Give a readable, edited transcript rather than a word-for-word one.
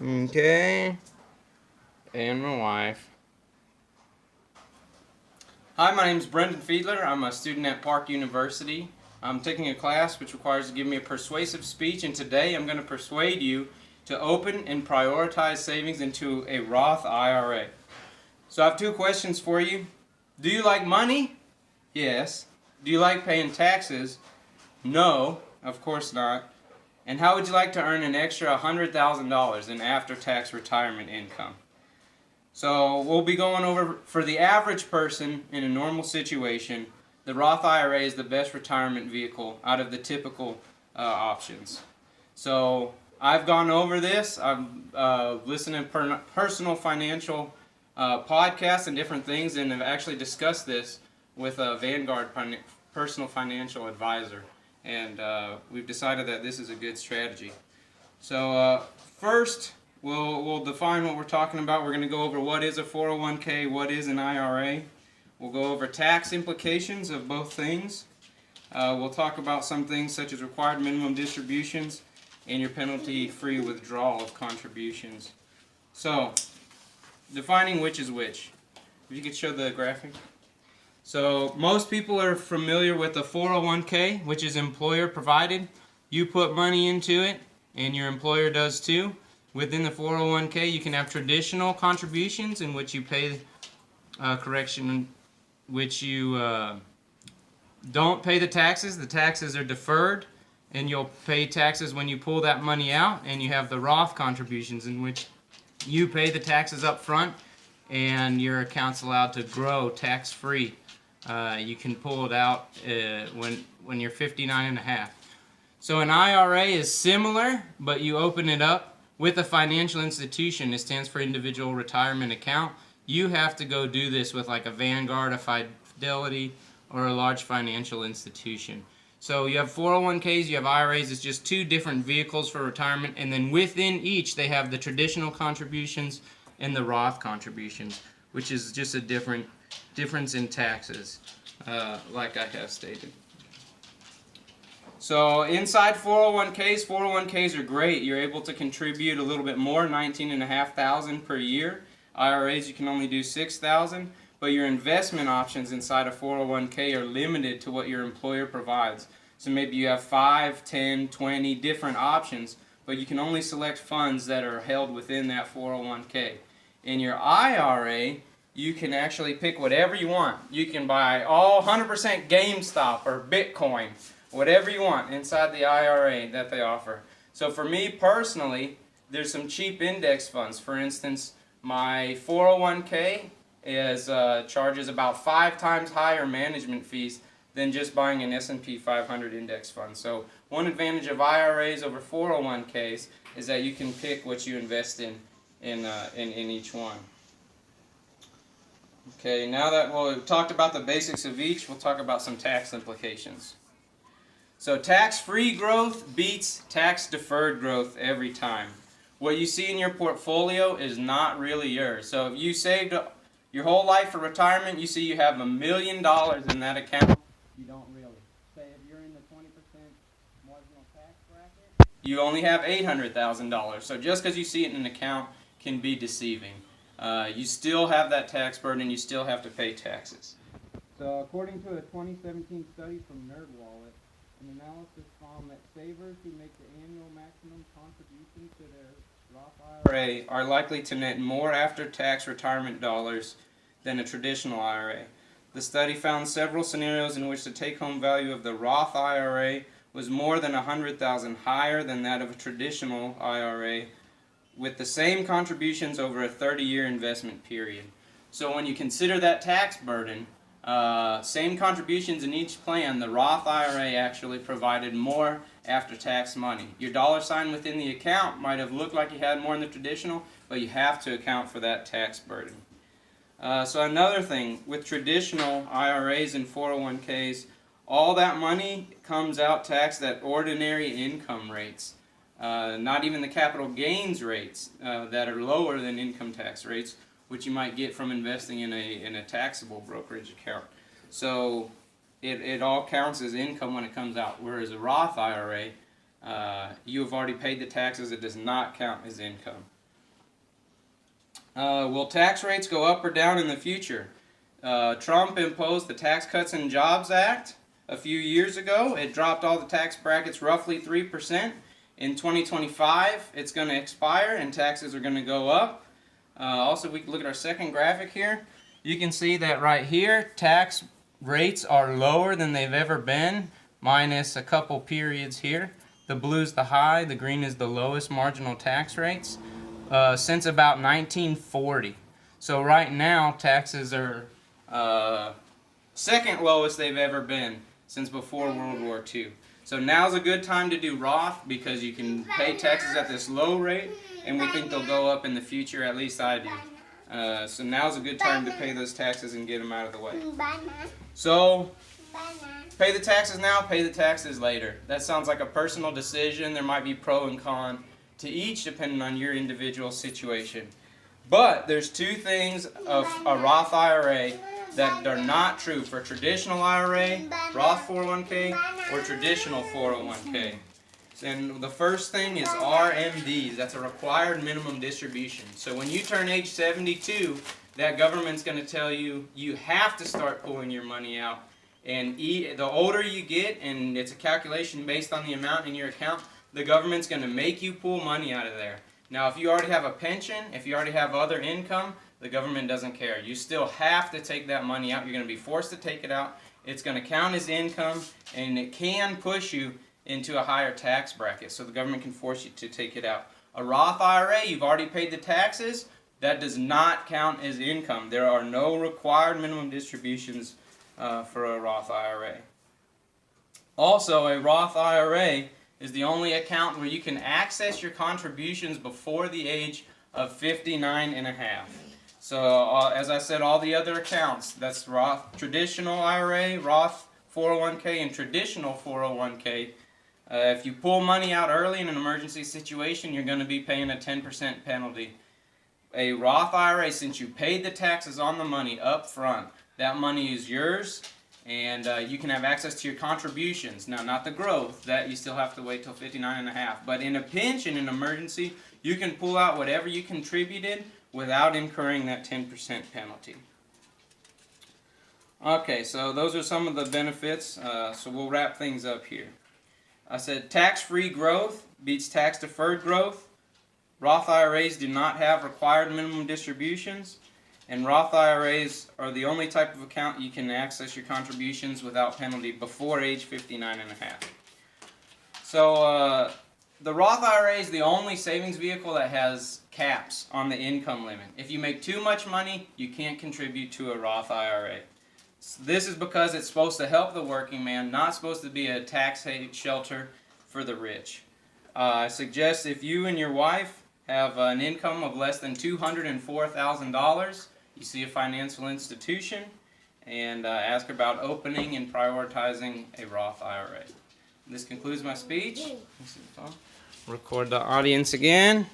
Okay. And my wife. Hi, my name is Brendan Fiedler. I'm a student at Park University. I'm taking a class which requires to give me a persuasive speech, and today I'm going to persuade you to open and prioritize savings into a Roth IRA. So I have two questions for you. Do you like money? Yes. Do you like paying taxes? No, of course not. And how would you like to earn an extra $100,000 in after-tax retirement income? So we'll be going over, for the average person in a normal situation, the Roth IRA is the best retirement vehicle out of the typical options. So I've gone over this. I've listened to personal financial podcasts and different things, and have actually discussed this with a Vanguard personal financial advisor. And we've decided that this is a good strategy. So first, we'll define what we're talking about. We're going to go over what is a 401k, what is an IRA. We'll go over tax implications of both things. We'll talk about some things such as required minimum distributions and your penalty-free withdrawal of contributions. So, defining which is which. If you could show the graphic. So, most people are familiar with the 401k, which is employer provided. You put money into it, and your employer does too. Within the 401k, you can have traditional contributions in which you pay, which you don't pay the taxes. The taxes are deferred, and you'll pay taxes when you pull that money out. And you have the Roth contributions in which you pay the taxes up front, and your account's allowed to grow tax-free. You can pull it out when you're 59 and a half. So an IRA is similar, but you open it up with a financial institution. It stands for Individual Retirement Account. You have to go do this with like a Vanguard, a Fidelity, or a large financial institution. So you have 401ks, you have IRAs. It's just two different vehicles for retirement, and then within each they have the traditional contributions and the Roth contributions, which is just a difference in taxes, like I have stated. So inside 401ks are great. You're able to contribute a little bit more, $19,500 per year. IRAs, you can only do $6,000, but your investment options inside a 401k are limited to what your employer provides. So maybe you have 5, 10, 20 different options, but you can only select funds that are held within that 401k. In your IRA, you can actually pick whatever you want. You can buy all 100% GameStop or Bitcoin, whatever you want inside the IRA that they offer. So for me personally, there's some cheap index funds. For instance, my 401k charges about 5 times higher management fees than just buying an S&P 500 index fund. So one advantage of IRAs over 401ks is that you can pick what you invest in each one. Okay, now that we've talked about the basics of each, we'll talk about some tax implications. So tax-free growth beats tax-deferred growth every time. What you see in your portfolio is not really yours. So if you saved your whole life for retirement, you see you have $1 million in that account. You don't really. Say if you're in the 20% marginal tax bracket, you only have $800,000. So just because you see it in an account can be deceiving. You still have that tax burden. You still have to pay taxes. So according to a 2017 study from NerdWallet, an analysis found that savers who make the annual maximum contribution to their Roth IRA are likely to net more after-tax retirement dollars than a traditional IRA. The study found several scenarios in which the take-home value of the Roth IRA was more than $100,000 higher than that of a traditional IRA, with the same contributions over a 30-year investment period. So when you consider that tax burden, same contributions in each plan, the Roth IRA actually provided more after-tax money. Your dollar sign within the account might have looked like you had more in the traditional, but you have to account for that tax burden. So another thing, with traditional IRAs and 401ks, all that money comes out taxed at ordinary income rates. Not even the capital gains rates that are lower than income tax rates, which you might get from investing in a taxable brokerage account. So it all counts as income when it comes out, whereas a Roth IRA, you have already paid the taxes. It does not count as income. Will tax rates go up or down in the future? Trump imposed the Tax Cuts and Jobs Act a few years ago. It dropped all the tax brackets roughly 3%. In 2025, it's going to expire and taxes are going to go up. Also, we can look at our second graphic here. You can see that right here, tax rates are lower than they've ever been, minus a couple periods here. The blue is the high, the green is the lowest marginal tax rates since about 1940. So right now, taxes are second lowest they've ever been since before World War II. So now's a good time to do Roth because you can pay taxes at this low rate, and we think they'll go up in the future, at least I do. So now's a good time to pay those taxes and get them out of the way. So, pay the taxes now, pay the taxes later. That sounds like a personal decision. There might be pro and con to each depending on your individual situation. But there's two things of a Roth IRA that are not true for traditional IRA, Roth 401k, or traditional 401k. And the first thing is RMDs. That's a required minimum distribution. So when you turn age 72, that government's going to tell you you have to start pulling your money out. And the older you get, and it's a calculation based on the amount in your account, the government's going to make you pull money out of there. Now, if you already have a pension, if you already have other income, the government doesn't care. You still have to take that money out. You're going to be forced to take it out. It's going to count as income, and it can push you into a higher tax bracket, so the government can force you to take it out. A Roth IRA, you've already paid the taxes. That does not count as income. There are no required minimum distributions for a Roth IRA. Also, a Roth IRA is the only account where you can access your contributions before the age of 59 and a half. So, as I said, all the other accounts, that's Roth traditional IRA, Roth 401k, and traditional 401k. If you pull money out early in an emergency situation, you're going to be paying a 10% penalty. A Roth IRA, since you paid the taxes on the money up front, that money is yours, and you can have access to your contributions. Now, not the growth. That you still have to wait till 59 and a half. But in a pinch, in an emergency, you can pull out whatever you contributed without incurring that 10% penalty. Okay, so those are some of the benefits. So we'll wrap things up here. I said tax-free growth beats tax-deferred growth. Roth IRAs do not have required minimum distributions, and Roth IRAs are the only type of account you can access your contributions without penalty before age 59 and a half. So the Roth IRA is the only savings vehicle that has caps on the income limit. If you make too much money, you can't contribute to a Roth IRA. So this is because it's supposed to help the working man, not supposed to be a tax shelter for the rich. I suggest if you and your wife have an income of less than $204,000, you see a financial institution and ask about opening and prioritizing a Roth IRA. This concludes my speech. Record the audience again.